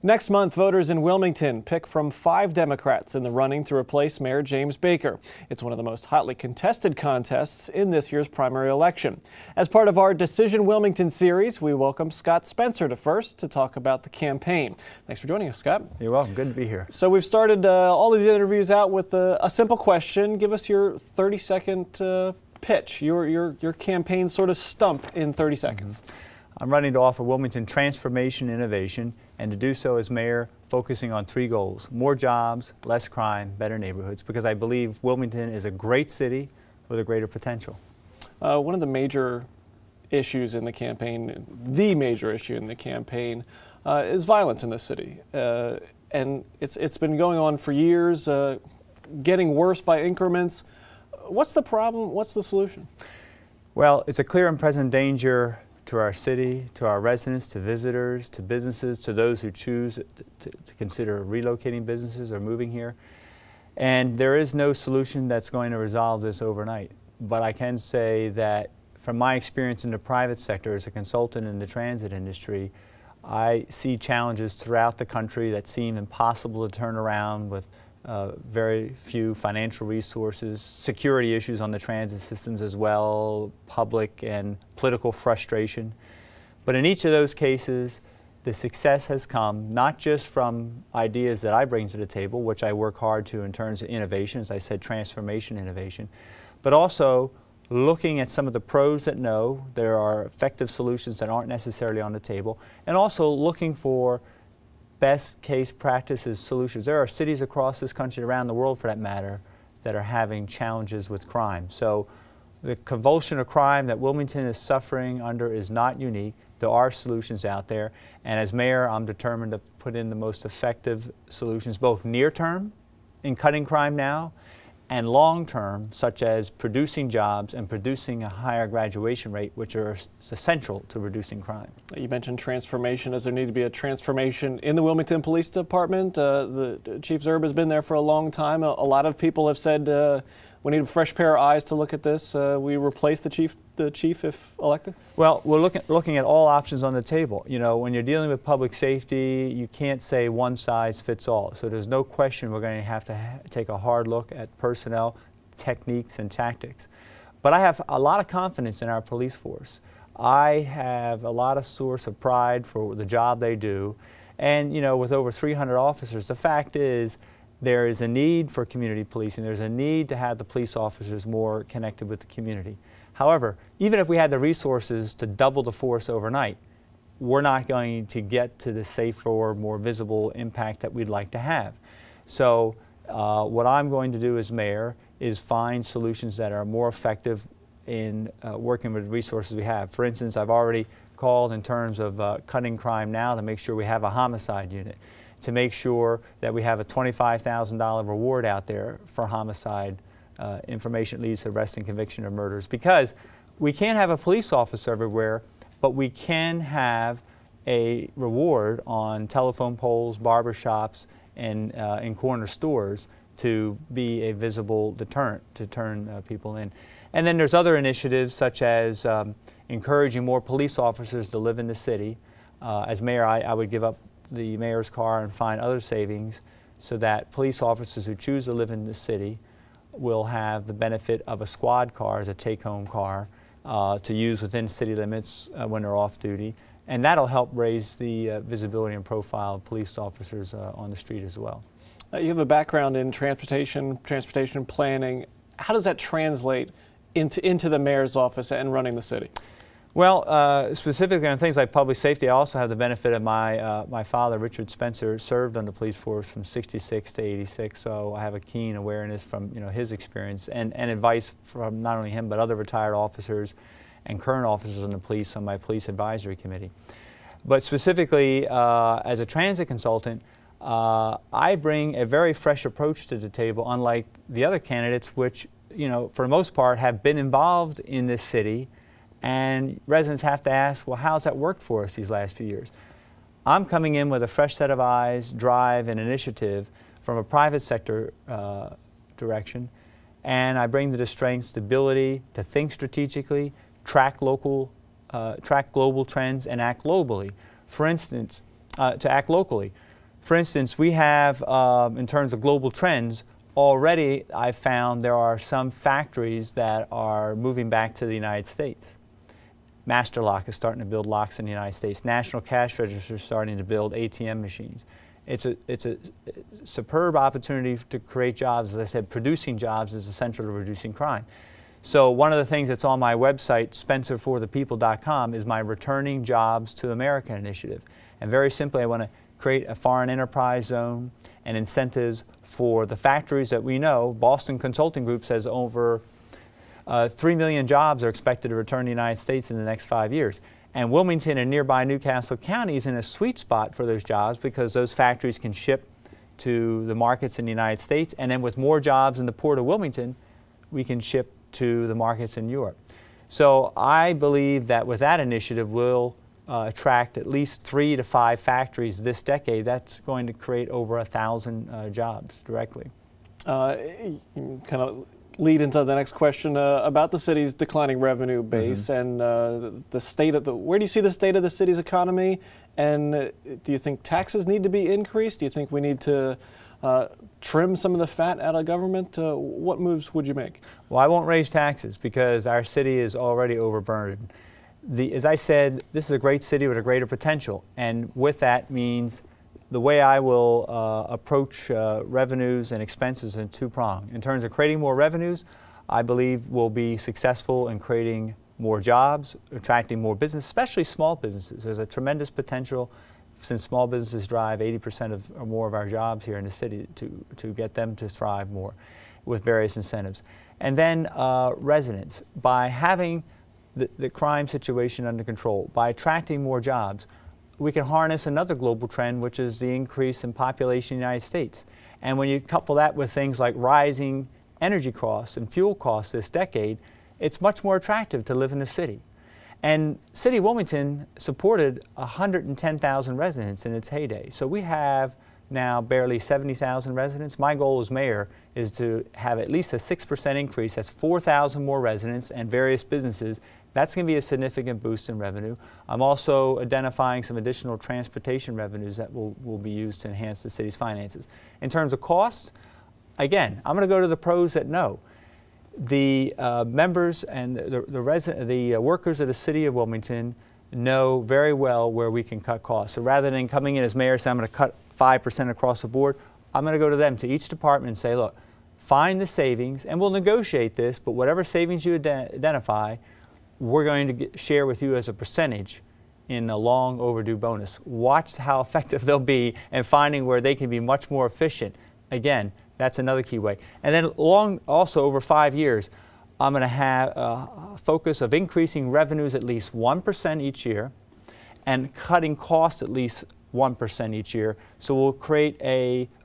Next month, voters in Wilmington pick from 5 Democrats in the running to replace Mayor James Baker. It's one of the most hotly contested contests in this year's primary election. As part of our Decision Wilmington series, we welcome Scott Spencer to First to talk about the campaign. Thanks for joining us, Scott. You're welcome. Good to be here. So we've started all these interviews out with a simple question. Give us your 30-second pitch, your campaign sort of stump in 30 seconds. I'm running to offer Wilmington transformation innovation, and to do so as mayor, focusing on 3 goals: more jobs, less crime, better neighborhoods, because I believe Wilmington is a great city with a greater potential. One of the major issues in the campaign, the major issue in the campaign, is violence in the city. And it's been going on for years, getting worse by increments. What's the problem? What's the solution? Well, it's a clear and present danger to our city, to our residents, to visitors, to businesses, to those who choose to consider relocating businesses or moving here. And there is no solution that's going to resolve this overnight. But I can say that from my experience in the private sector as a consultant in the transit industry, I see challenges throughout the country that seem impossible to turn around with very few financial resources, security issues on the transit systems as well, public and political frustration. But in each of those cases, the success has come not just from ideas that I bring to the table, which I work hard to in terms of innovation, as I said, transformation innovation, but also looking at some of the pros that know there are effective solutions that aren't necessarily on the table, and also looking for best case practices, solutions. There are cities across this country, around the world for that matter, that are having challenges with crime. So the convulsion of crime that Wilmington is suffering under is not unique. There are solutions out there, and as mayor, I'm determined to put in the most effective solutions, both near term in cutting crime now, and long term, such as producing jobs and producing a higher graduation rate, which are essential to reducing crime. You mentioned transformation. Does there need to be a transformation in the Wilmington Police Department? The Chief Zerb has been there for a long time. A lot of people have said we need a fresh pair of eyes to look at this. We replace the chief if elected? Well, we're looking at all options on the table. You know, when you're dealing with public safety, you can't say one size fits all. So there's no question we're going to have to take a hard look at personnel, techniques, and tactics. But I have a lot of confidence in our police force. I have a lot of source of pride for the job they do. And, you know, with over 300 officers, the fact is there is a need for community policing. There's a need to have the police officers more connected with the community. However, even if we had the resources to double the force overnight, we're not going to get to the safer, more visible impact that we'd like to have. So what I'm going to do as mayor is find solutions that are more effective in working with the resources we have. For instance, I've already called in terms of cutting crime now to make sure we have a homicide unit, to make sure that we have a $25,000 reward out there for homicide information that leads to arrest and conviction of murders. Because we can't have a police officer everywhere, but we can have a reward on telephone poles, barbershops, and in corner stores to be a visible deterrent to turn people in. And then there's other initiatives such as encouraging more police officers to live in the city. As mayor, I would give up the mayor's car and find other savings so that police officers who choose to live in the city will have the benefit of a squad car as a take-home car to use within city limits when they're off duty. And that'll help raise the visibility and profile of police officers on the street as well. You have a background in transportation planning. How does that translate into the mayor's office and running the city? Well, specifically on things like public safety, I also have the benefit of my father, Richard Spencer, served on the police force from '66 to '86, so I have a keen awareness from his experience and advice from not only him but other retired officers and current officers in the police on my police advisory committee. But specifically, as a transit consultant, I bring a very fresh approach to the table, unlike the other candidates, which for the most part have been involved in this city. And residents have to ask, well, how's that worked for us these last few years? I'm coming in with a fresh set of eyes, drive, and initiative from a private sector direction, and I bring to the strengths the ability to think strategically, track global trends, and act globally. For instance, to act locally. For instance, we have, in terms of global trends, already I've found there are some factories that are moving back to the United States. Master Lock is starting to build locks in the United States. National Cash Register is starting to build ATM machines. It's a superb opportunity to create jobs. As I said, producing jobs is essential to reducing crime. So one of the things that's on my website, spencerforthepeople.com, is my Returning Jobs to America initiative. And very simply, I want to create a foreign enterprise zone and incentives for the factories that we know. Boston Consulting Group says over 3 million jobs are expected to return to the United States in the next 5 years. And Wilmington and nearby Newcastle County is in a sweet spot for those jobs because those factories can ship to the markets in the United States, and then with more jobs in the Port of Wilmington, we can ship to the markets in Europe. So I believe that with that initiative, we'll attract at least 3 to 5 factories this decade. That's going to create over 1,000 jobs directly. Kind of lead into the next question about the city's declining revenue base and the state of where do you see the state of the city's economy, and do you think taxes need to be increased? Do you think we need to trim some of the fat out of government? What moves would you make? Well, I won't raise taxes because our city is already overburdened. As I said, this is a great city with a greater potential, and with that means the way I will approach revenues and expenses in two-pronged. In terms of creating more revenues, I believe we'll be successful in creating more jobs, attracting more business, especially small businesses. There's a tremendous potential, since small businesses drive 80% or more of our jobs here in the city, to get them to thrive more with various incentives. And then residents, by having the crime situation under control, by attracting more jobs, we can harness another global trend, which is the increase in population in the United States. And when you couple that with things like rising energy costs and fuel costs this decade, it's much more attractive to live in the city. And City of Wilmington supported 110,000 residents in its heyday. So we have now barely 70,000 residents. My goal as mayor is to have at least a 6% increase. That's 4,000 more residents and various businesses. That's going to be a significant boost in revenue. I'm also identifying some additional transportation revenues that will be used to enhance the city's finances. In terms of costs, again, I'm going to go to the pros that know. The members and the workers of the City of Wilmington know very well where we can cut costs. So rather than coming in as mayor saying I'm going to cut 5% across the board, I'm going to go to them, to each department, and say, look, find the savings, and we'll negotiate this, but whatever savings you identify, we're going to share with you as a percentage in a long overdue bonus. Watch how effective they'll be in finding where they can be much more efficient. Again, that's another key way. And then also over 5 years, I'm going to have a focus of increasing revenues at least 1% each year and cutting costs at least 1% each year. So we'll create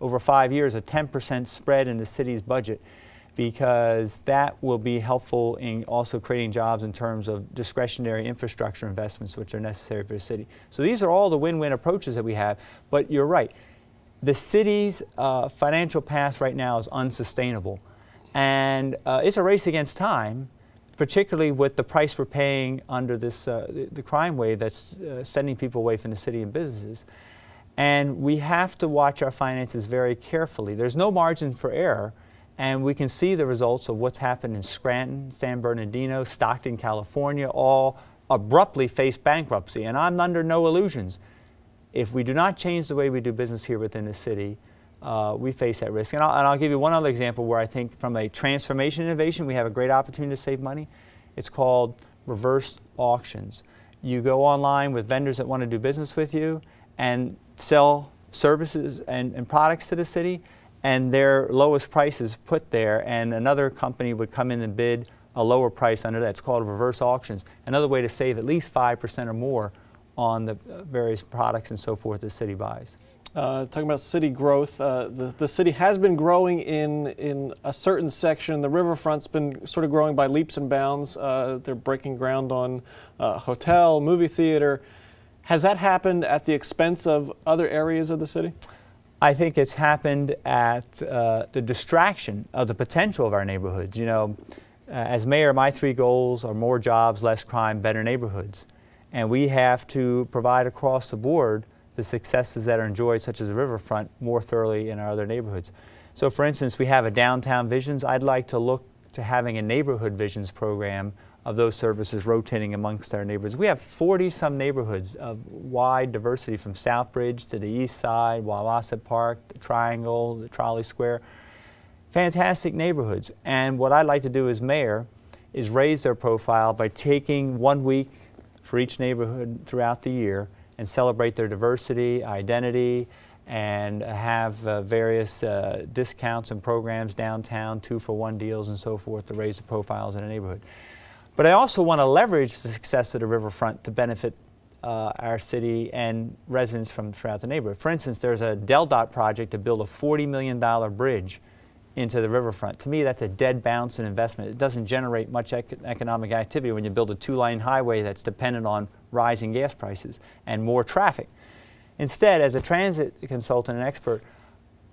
over 5 years, a 10% spread in the city's budget, because that will be helpful in also creating jobs in terms of discretionary infrastructure investments which are necessary for the city. So these are all the win-win approaches that we have, but you're right. The city's financial path right now is unsustainable, and it's a race against time, particularly with the price we're paying under this the crime wave that's sending people away from the city and businesses. And we have to watch our finances very carefully. There's no margin for error. And we can see the results of what's happened in Scranton, San Bernardino, Stockton, California, all abruptly faced bankruptcy. And I'm under no illusions. If we do not change the way we do business here within the city, we face that risk. And I'll give you one other example where I think from a transformation innovation, we have a great opportunity to save money. It's called reverse auctions. You go online with vendors that want to do business with you and sell services and products to the city, and their lowest price is put there, and another company would come in and bid a lower price under that. It's called reverse auctions. Another way to save at least 5% or more on the various products and so forth the city buys. Talking about city growth, the city has been growing in a certain section. The riverfront's been sort of growing by leaps and bounds. They're breaking ground on hotel, movie theater. Has that happened at the expense of other areas of the city? I think it's happened at the distraction of the potential of our neighborhoods. You know, as mayor, my 3 goals are more jobs, less crime, better neighborhoods. And we have to provide across the board the successes that are enjoyed, such as the riverfront, more thoroughly in our other neighborhoods. So for instance, we have a downtown visions. I'd like to look to having a neighborhood visions program of those services rotating amongst our neighborhoods. We have 40-some neighborhoods of wide diversity, from Southbridge to the East Side, Wawasset Park, the Triangle, the Trolley Square. Fantastic neighborhoods. And what I'd like to do as mayor is raise their profile by taking 1 week for each neighborhood throughout the year and celebrate their diversity, identity, and have various discounts and programs downtown, 2-for-1 deals and so forth, to raise the profiles in a neighborhood. But I also want to leverage the success of the riverfront to benefit our city and residents from throughout the neighborhood. For instance, there's a DelDOT project to build a $40 million bridge into the riverfront. To me, that's a dead bounce in investment. It doesn't generate much economic activity when you build a 2-lane highway that's dependent on rising gas prices and more traffic. Instead, as a transit consultant and expert,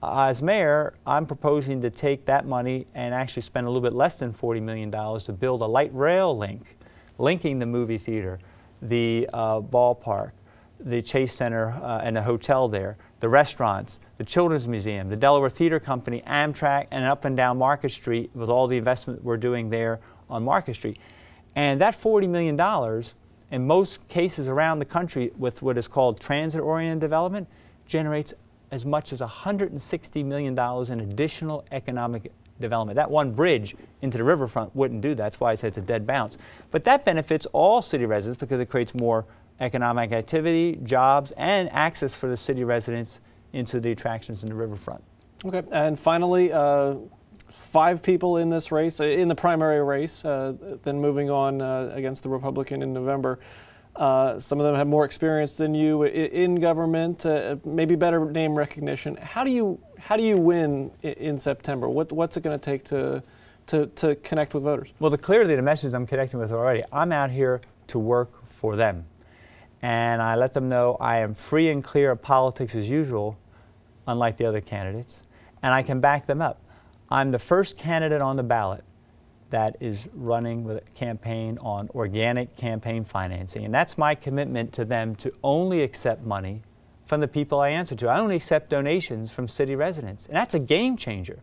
as mayor, I'm proposing to take that money and actually spend a little bit less than $40 million to build a light rail link, linking the movie theater, the ballpark, the Chase Center and the hotel there, the restaurants, the Children's Museum, the Delaware Theater Company, Amtrak, and up and down Market Street with all the investment we're doing there on Market Street. And that $40 million, in most cases around the country with what is called transit-oriented development, generates as much as $160 million in additional economic development. That one bridge into the riverfront wouldn't do that. That's why I said it's a dead bounce. But that benefits all city residents because it creates more economic activity, jobs, and access for the city residents into the attractions in the riverfront. Okay, and finally, 5 people in this race, in the primary race, then moving on against the Republican in November. Some of them have more experience than you in government, maybe better name recognition. How do you win in September? What's it going to take to connect with voters? Well, clearly the message I'm connecting with already, I'm out here to work for them. And I let them know I am free and clear of politics as usual, unlike the other candidates, and I can back them up. I'm the first candidate on the ballot that is running with a campaign on organic campaign financing, and that's my commitment to them, to only accept money from the people I answer to. I only accept donations from city residents, and that's a game changer,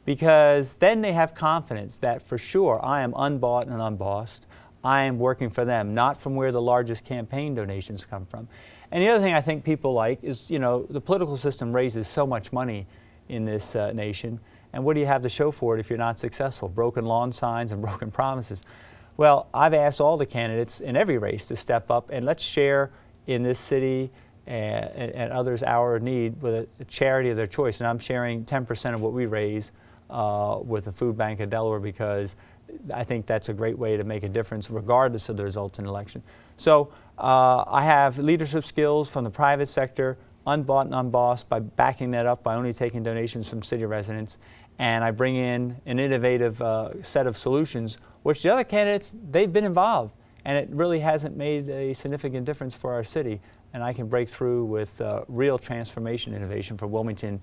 because then they have confidence that for sure I am unbought and unbossed. I am working for them, not from where the largest campaign donations come from. And the other thing I think people like is, you know, the political system raises so much money in this nation, and what do you have to show for it if you're not successful? Broken lawn signs and broken promises. Well, I've asked all the candidates in every race to step up and let's share in this city and others' hour of need with a charity of their choice. And I'm sharing 10% of what we raise with the Food Bank of Delaware, because I think that's a great way to make a difference regardless of the results in the election. So I have leadership skills from the private sector, unbought and unbossed, by backing that up by only taking donations from city residents. And I bring in an innovative set of solutions, which the other candidates, they've been involved, and it really hasn't made a significant difference for our city. And I can break through with real transformation innovation for Wilmington,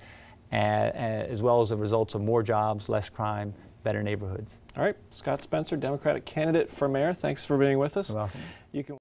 as well as the results of more jobs, less crime, better neighborhoods. All right, Scott Spencer, Democratic candidate for mayor. Thanks for being with us. You're welcome. You can